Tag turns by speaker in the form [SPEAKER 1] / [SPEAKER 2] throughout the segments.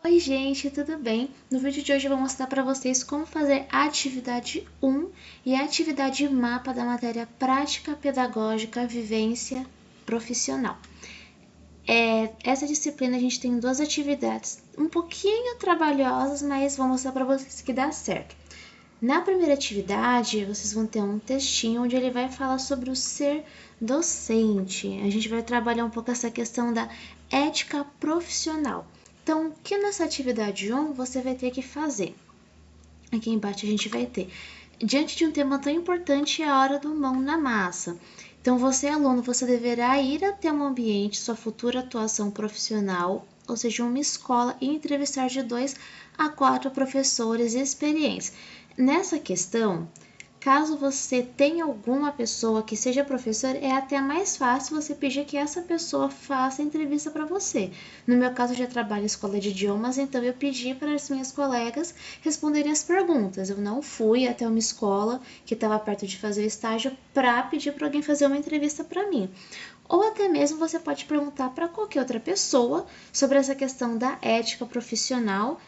[SPEAKER 1] Oi gente, tudo bem? No vídeo de hoje eu vou mostrar para vocês como fazer a atividade 1 e a atividade mapa da matéria Prática Pedagógica Vivência Profissional. Essa disciplina a gente tem duas atividades um pouquinho trabalhosas, mas vou mostrar para vocês que dá certo. Na primeira atividade, vocês vão ter um textinho onde ele vai falar sobre o ser docente. A gente vai trabalhar um pouco essa questão da ética profissional. Então, o que nessa atividade 1 você vai ter que fazer? Aqui embaixo a gente vai ter. Diante de um tema tão importante, é a hora do mão na massa. Então, você, aluno, você deverá ir até um ambiente, sua futura atuação profissional, ou seja, uma escola, e entrevistar de 2 a 4 professores experientes. Nessa questão, caso você tenha alguma pessoa que seja professor, é até mais fácil você pedir que essa pessoa faça a entrevista para você. No meu caso, eu já trabalho em escola de idiomas, então eu pedi para as minhas colegas responderem as perguntas. Eu não fui até uma escola que estava perto de fazer o estágio para pedir para alguém fazer uma entrevista para mim. Ou até mesmo você pode perguntar para qualquer outra pessoa sobre essa questão da ética profissional.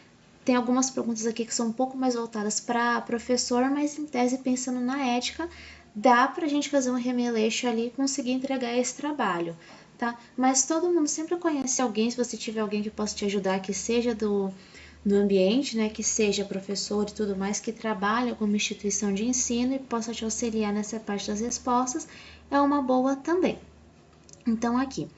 [SPEAKER 1] Tem algumas perguntas aqui que são um pouco mais voltadas para professor, mas em tese, pensando na ética, dá para a gente fazer um remeleixo ali e conseguir entregar esse trabalho, tá? Mas todo mundo sempre conhece alguém, se você tiver alguém que possa te ajudar, que seja do ambiente, né, que seja professor e tudo mais, que trabalhe em alguma instituição de ensino e possa te auxiliar nessa parte das respostas, é uma boa também. Então, aqui,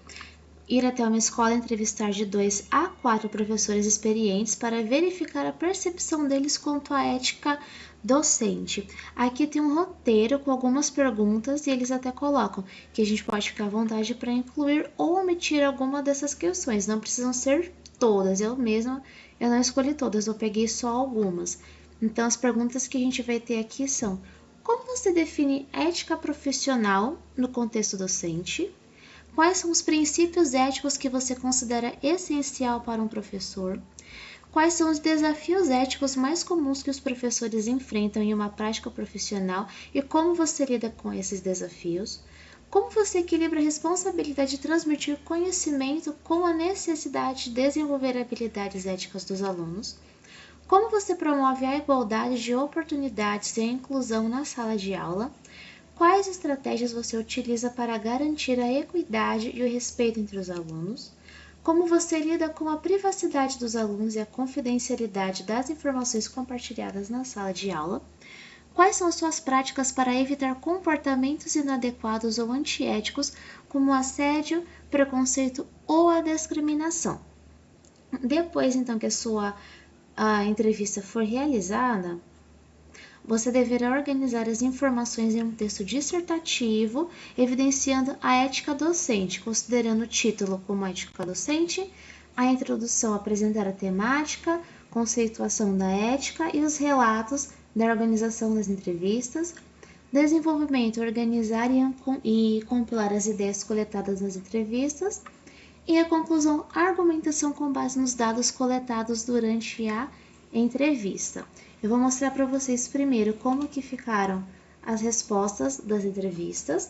[SPEAKER 1] ir até uma escola e entrevistar de 2 a 4 professores experientes para verificar a percepção deles quanto à ética docente. Aqui tem um roteiro com algumas perguntas e eles até colocam que a gente pode ficar à vontade para incluir ou omitir alguma dessas questões. Não precisam ser todas. Eu não escolhi todas, eu peguei só algumas. Então, as perguntas que a gente vai ter aqui são: como você define ética profissional no contexto docente? Quais são os princípios éticos que você considera essencial para um professor? Quais são os desafios éticos mais comuns que os professores enfrentam em uma prática profissional e como você lida com esses desafios? Como você equilibra a responsabilidade de transmitir conhecimento com a necessidade de desenvolver habilidades éticas dos alunos? Como você promove a igualdade de oportunidades e a inclusão na sala de aula? Quais estratégias você utiliza para garantir a equidade e o respeito entre os alunos? Como você lida com a privacidade dos alunos e a confidencialidade das informações compartilhadas na sala de aula? Quais são as suas práticas para evitar comportamentos inadequados ou antiéticos, como o assédio, preconceito ou a discriminação? Depois, então, que a entrevista for realizada, você deverá organizar as informações em um texto dissertativo, evidenciando a ética docente, considerando o título como ética docente, a introdução apresentar a temática, conceituação da ética e os relatos da organização das entrevistas, desenvolvimento, organizar e compilar as ideias coletadas nas entrevistas, e a conclusão, argumentação com base nos dados coletados durante a entrevista. Eu vou mostrar para vocês primeiro como que ficaram as respostas das entrevistas.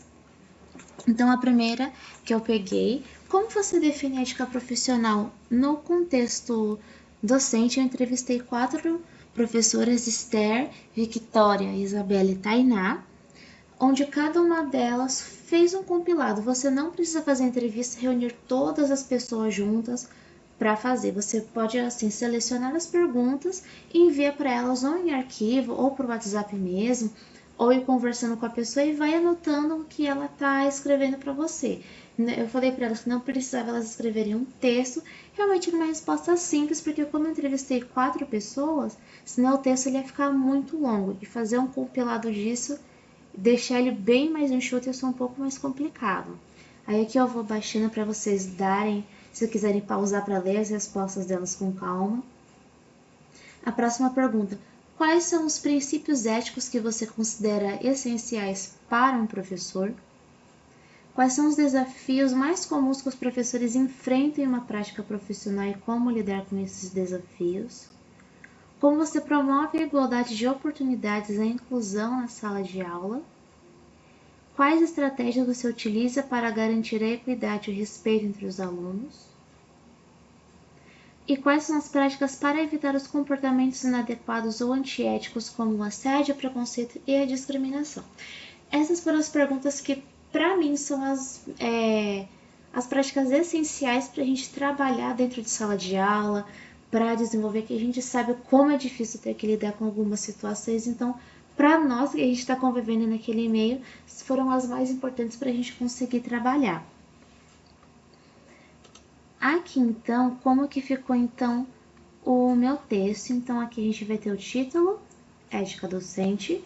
[SPEAKER 1] Então, a primeira que eu peguei, como você define ética profissional no contexto docente? Eu entrevistei 4 professoras, Esther, Victoria, Isabela e Tainá, onde cada uma delas fez um compilado. Você não precisa fazer entrevista, reunir todas as pessoas juntas para fazer. Você pode assim selecionar as perguntas e enviar para elas ou em arquivo ou por WhatsApp mesmo, ou ir conversando com a pessoa e vai anotando o que ela está escrevendo para você. Eu falei para elas que não precisava elas escreverem um texto, realmente uma resposta simples, porque como eu entrevistei 4 pessoas, senão o texto ele ia ficar muito longo, e fazer um compilado disso, deixar ele bem mais enxuto, ia ser um pouco mais complicado. Aí aqui eu vou baixando para vocês darem, se quiserem pausar para ler as respostas delas com calma. A próxima pergunta: quais são os princípios éticos que você considera essenciais para um professor? Quais são os desafios mais comuns que os professores enfrentam em uma prática profissional e como lidar com esses desafios? Como você promove a igualdade de oportunidades e a inclusão na sala de aula? Quais estratégias você utiliza para garantir a equidade e o respeito entre os alunos? E quais são as práticas para evitar os comportamentos inadequados ou antiéticos, como o assédio, o preconceito e a discriminação? Essas foram as perguntas que, para mim, são as práticas essenciais para a gente trabalhar dentro de sala de aula, para desenvolver, que a gente sabe como é difícil ter que lidar com algumas situações. Então, para nós que a gente está convivendo naquele meio, foram as mais importantes para a gente conseguir trabalhar. Aqui, então, como que ficou, então, o meu texto? Então, aqui a gente vai ter o título, Ética Docente.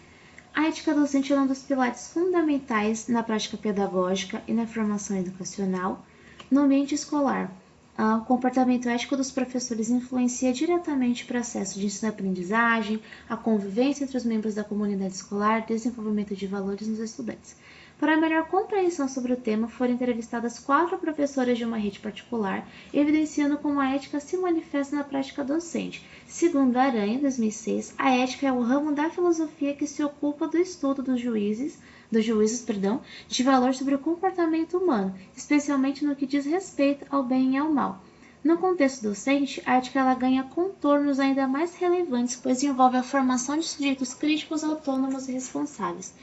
[SPEAKER 1] A ética docente é um dos pilares fundamentais na prática pedagógica e na formação educacional no ambiente escolar. O comportamento ético dos professores influencia diretamente o processo de ensino-aprendizagem, a convivência entre os membros da comunidade escolar, desenvolvimento de valores nos estudantes. Para melhor compreensão sobre o tema, foram entrevistadas 4 professoras de uma rede particular, evidenciando como a ética se manifesta na prática docente. Segundo Aranha, 2006, a ética é o ramo da filosofia que se ocupa do estudo dos juízes de valor sobre o comportamento humano, especialmente no que diz respeito ao bem e ao mal. No contexto docente, a ética ela ganha contornos ainda mais relevantes, pois envolve a formação de sujeitos críticos, autônomos e responsáveis.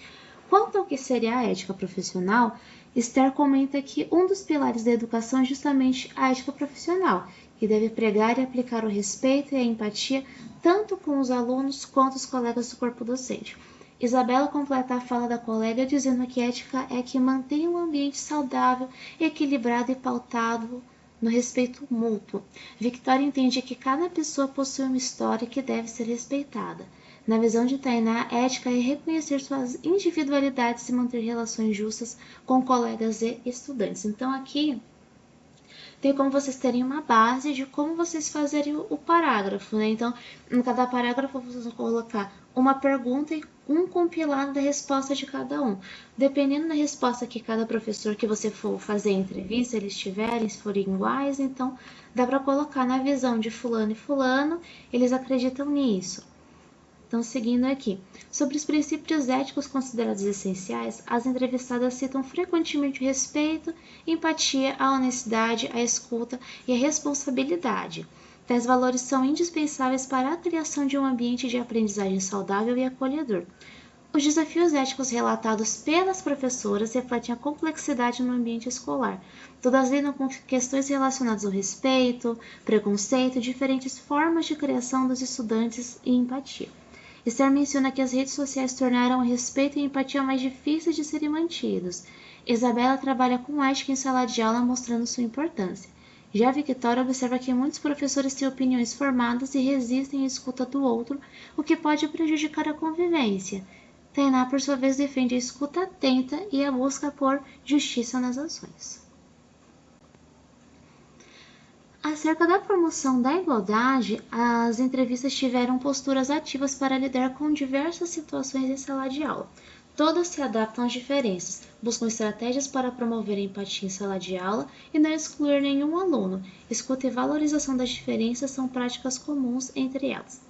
[SPEAKER 1] Quanto ao que seria a ética profissional, Esther comenta que um dos pilares da educação é justamente a ética profissional, que deve pregar e aplicar o respeito e a empatia tanto com os alunos quanto os colegas do corpo docente. Isabela completa a fala da colega dizendo que ética é que mantém um ambiente saudável, equilibrado e pautado no respeito mútuo. Victoria entende que cada pessoa possui uma história que deve ser respeitada. Na visão de Tainá, ética é reconhecer suas individualidades e manter relações justas com colegas e estudantes. Então aqui tem como vocês terem uma base de como vocês fazerem o parágrafo, né? Então, em cada parágrafo vocês vão colocar uma pergunta e um compilado da resposta de cada um. Dependendo da resposta que cada professor que você for fazer entrevista, eles tiverem, se forem iguais, então dá para colocar na visão de fulano e fulano, eles acreditam nisso. Então, seguindo aqui. Sobre os princípios éticos considerados essenciais, as entrevistadas citam frequentemente o respeito, empatia, a honestidade, a escuta e a responsabilidade. Tais valores são indispensáveis para a criação de um ambiente de aprendizagem saudável e acolhedor. Os desafios éticos relatados pelas professoras refletem a complexidade no ambiente escolar. Todas lidam com questões relacionadas ao respeito, preconceito, diferentes formas de criação dos estudantes e empatia. Esther menciona que as redes sociais tornaram o respeito e a empatia mais difíceis de serem mantidos. Isabela trabalha com ética em sala de aula, mostrando sua importância. Já Victoria observa que muitos professores têm opiniões formadas e resistem à escuta do outro, o que pode prejudicar a convivência. Tainá, por sua vez, defende a escuta atenta e a busca por justiça nas ações. Acerca da promoção da igualdade, as entrevistas tiveram posturas ativas para lidar com diversas situações em sala de aula. Todas se adaptam às diferenças, buscam estratégias para promover a empatia em sala de aula e não excluir nenhum aluno. Escuta e valorização das diferenças são práticas comuns entre elas.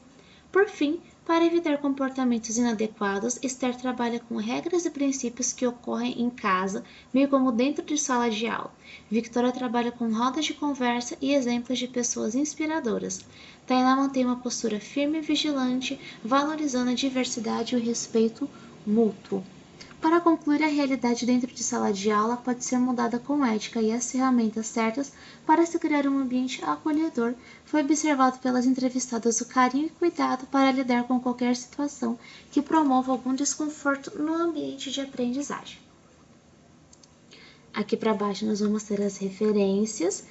[SPEAKER 1] Por fim, para evitar comportamentos inadequados, Esther trabalha com regras e princípios que ocorrem em casa, bem como dentro de sala de aula. Victoria trabalha com rodas de conversa e exemplos de pessoas inspiradoras. Tainá mantém uma postura firme e vigilante, valorizando a diversidade e o respeito mútuo. Para concluir, a realidade dentro de sala de aula pode ser mudada com ética e as ferramentas certas para se criar um ambiente acolhedor. Foi observado pelas entrevistadas o carinho e cuidado para lidar com qualquer situação que promova algum desconforto no ambiente de aprendizagem. Aqui para baixo nós vamos ter as referências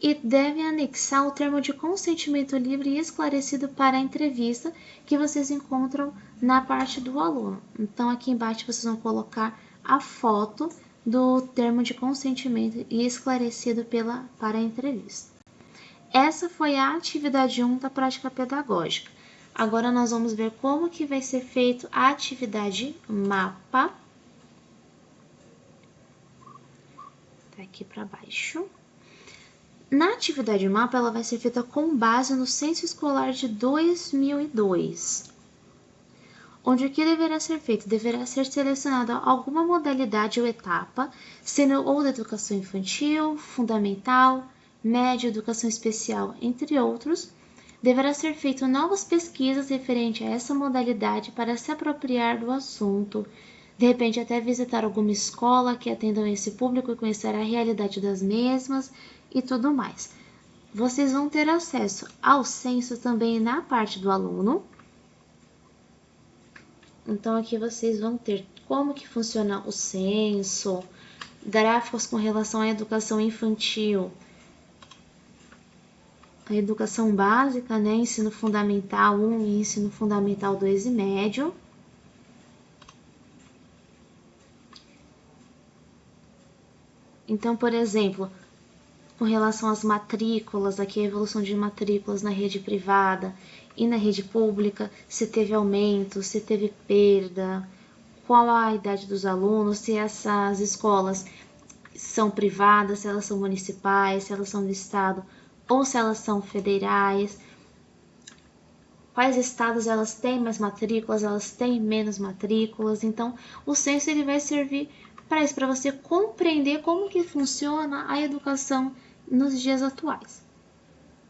[SPEAKER 1] e devem anexar o termo de consentimento livre e esclarecido para a entrevista que vocês encontram na parte do aluno. Então, aqui embaixo vocês vão colocar a foto do termo de consentimento e esclarecido para a entrevista. Essa foi a atividade 1 da prática pedagógica. Agora nós vamos ver como que vai ser feito a atividade mapa. Tá aqui para baixo. Na atividade mapa, ela vai ser feita com base no Censo Escolar de 2002, onde o que deverá ser feito? Deverá ser selecionada alguma modalidade ou etapa, sendo ou da educação infantil, fundamental, média, educação especial, entre outros, deverá ser feito novas pesquisas referente a essa modalidade para se apropriar do assunto, de repente até visitar alguma escola que atendam esse público e conhecer a realidade das mesmas e tudo mais. Vocês vão ter acesso ao censo também na parte do aluno. Então aqui vocês vão ter como que funciona o censo, gráficos com relação à educação infantil, a educação básica, né, ensino fundamental 1 e ensino fundamental 2 e médio. Então, por exemplo, com relação às matrículas, aqui a evolução de matrículas na rede privada e na rede pública, se teve aumento, se teve perda, qual a idade dos alunos, se essas escolas são privadas, se elas são municipais, se elas são do estado ou se elas são federais, quais estados elas têm mais matrículas, elas têm menos matrículas. Então, o censo ele vai servir para isso, para você compreender como que funciona a educação nos dias atuais.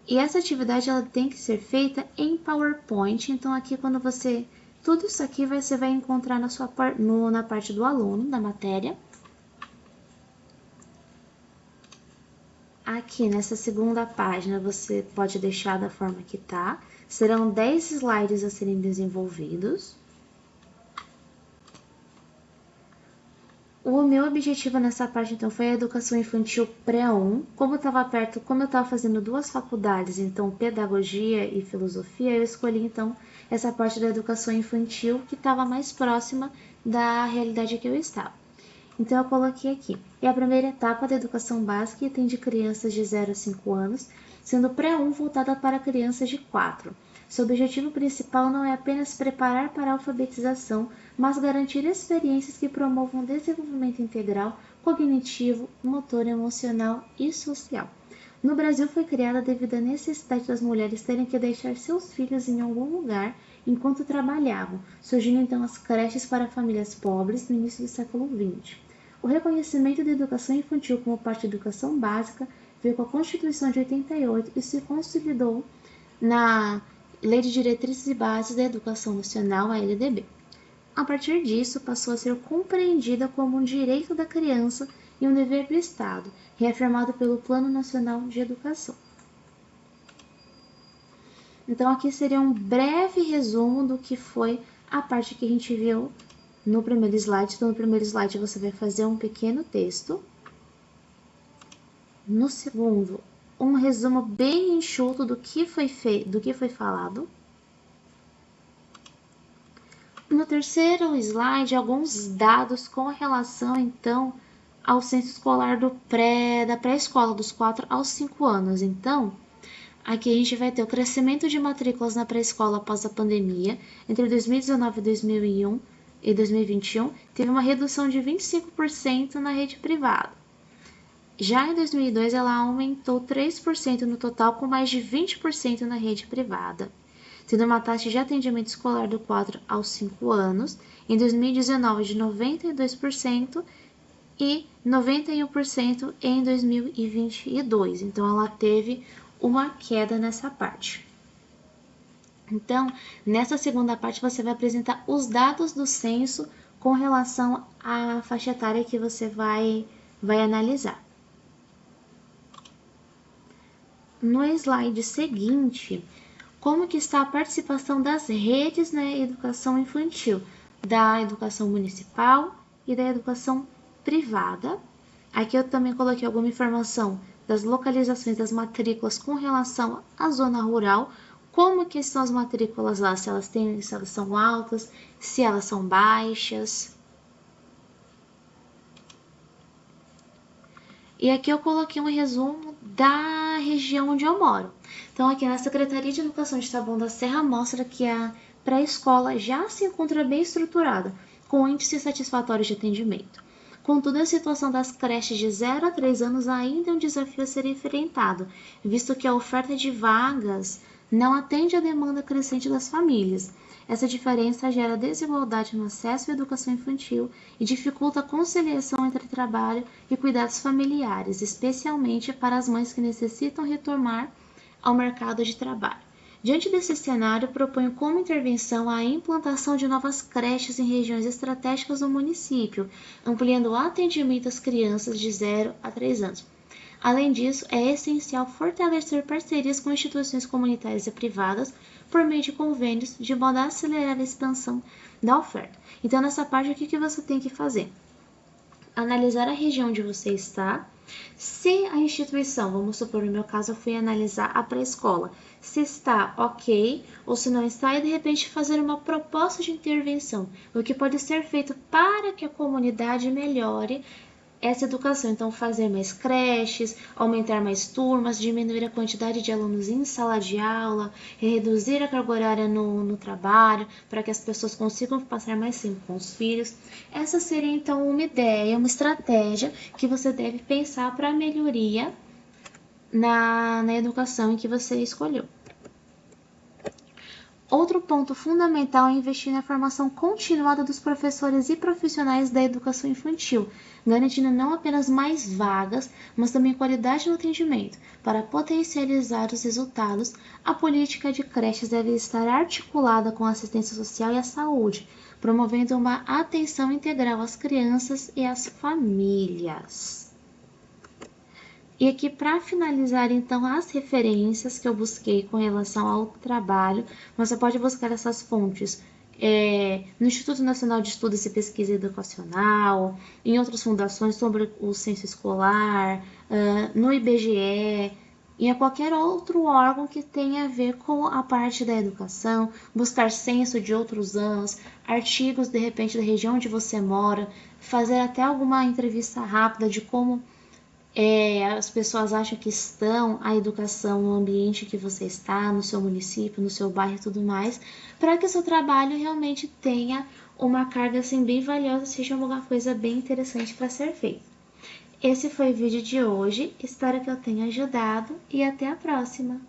[SPEAKER 1] E essa atividade ela tem que ser feita em PowerPoint. Então, aqui quando você... Tudo isso aqui você vai encontrar na parte do aluno, da matéria. Aqui nessa segunda página você pode deixar da forma que tá. Serão 10 slides a serem desenvolvidos. O meu objetivo nessa parte, então, foi a educação infantil pré-1. Como eu estava perto, como eu estava fazendo duas faculdades, então, pedagogia e filosofia, eu escolhi, então, essa parte da educação infantil que estava mais próxima da realidade que eu estava. Então, eu coloquei aqui. É a primeira etapa da educação básica e atende crianças de 0 a 5 anos, sendo pré-1 voltada para crianças de 4. Seu objetivo principal não é apenas preparar para a alfabetização, mas garantir experiências que promovam o desenvolvimento integral, cognitivo, motor, emocional e social. No Brasil foi criada devido à necessidade das mulheres terem que deixar seus filhos em algum lugar enquanto trabalhavam, surgindo então as creches para famílias pobres no início do século XX. O reconhecimento da educação infantil como parte da educação básica veio com a Constituição de 88 e se consolidou na Lei de Diretrizes e Bases da Educação Nacional, a LDB. A partir disso, passou a ser compreendida como um direito da criança e um dever do Estado, reafirmado pelo Plano Nacional de Educação. Então, aqui seria um breve resumo do que foi a parte que a gente viu no primeiro slide. Então, no primeiro slide você vai fazer um pequeno texto. No segundo, um resumo bem enxuto do que foi falado. No terceiro slide, alguns dados com relação, então, ao censo escolar da pré-escola, dos 4 aos 5 anos. Então, aqui a gente vai ter o crescimento de matrículas na pré-escola após a pandemia. Entre 2019 e 2021, teve uma redução de 25% na rede privada. Já em 2002, ela aumentou 3% no total, com mais de 20% na rede privada, tendo uma taxa de atendimento escolar do 4 aos 5 anos, em 2019 de 92% e 91% em 2022. Então, ela teve uma queda nessa parte. Então, nessa segunda parte, você vai apresentar os dados do censo com relação à faixa etária que você vai analisar. No slide seguinte, como que está a participação das redes na educação infantil, da educação municipal e da educação privada. Aqui eu também coloquei alguma informação das localizações das matrículas com relação à zona rural, como que são as matrículas lá, se elas são altas, se elas são baixas. E aqui eu coloquei um resumo da região onde eu moro. Então, aqui na Secretaria de Educação de Taboão da Serra mostra que a pré-escola já se encontra bem estruturada, com índice satisfatório de atendimento. Contudo, a situação das creches de 0 a 3 anos ainda é um desafio a ser enfrentado, visto que a oferta de vagas não atende à demanda crescente das famílias. Essa diferença gera desigualdade no acesso à educação infantil e dificulta a conciliação entre trabalho e cuidados familiares, especialmente para as mães que necessitam retornar ao mercado de trabalho. Diante desse cenário, proponho como intervenção a implantação de novas creches em regiões estratégicas do município, ampliando o atendimento às crianças de 0 a 3 anos. Além disso, é essencial fortalecer parcerias com instituições comunitárias e privadas por meio de convênios, de modo a acelerar a expansão da oferta. Então, nessa parte, o que você tem que fazer? Analisar a região onde você está. Se a instituição, vamos supor, no meu caso, eu fui analisar a pré-escola, se está ok ou se não está, e de repente fazer uma proposta de intervenção, o que pode ser feito para que a comunidade melhore essa educação. Então, fazer mais creches, aumentar mais turmas, diminuir a quantidade de alunos em sala de aula, reduzir a carga horária no trabalho, para que as pessoas consigam passar mais tempo com os filhos. Essa seria, então, uma ideia, uma estratégia que você deve pensar para a melhoria na educação em que você escolheu. Outro ponto fundamental é investir na formação continuada dos professores e profissionais da educação infantil, garantindo não apenas mais vagas, mas também qualidade no atendimento. Para potencializar os resultados, a política de creches deve estar articulada com a assistência social e a saúde, promovendo uma atenção integral às crianças e às famílias. E aqui, para finalizar, então, as referências que eu busquei com relação ao trabalho, você pode buscar essas fontes no Instituto Nacional de Estudos e Pesquisa Educacional, em outras fundações sobre o censo escolar, no IBGE, e a qualquer outro órgão que tenha a ver com a parte da educação, buscar censo de outros anos, artigos, de repente, da região onde você mora, fazer até alguma entrevista rápida de como as pessoas acham que estão a educação no ambiente que você está, no seu município, no seu bairro e tudo mais, para que o seu trabalho realmente tenha uma carga assim bem valiosa, seja uma coisa bem interessante para ser feita. Esse foi o vídeo de hoje, espero que eu tenha ajudado e até a próxima!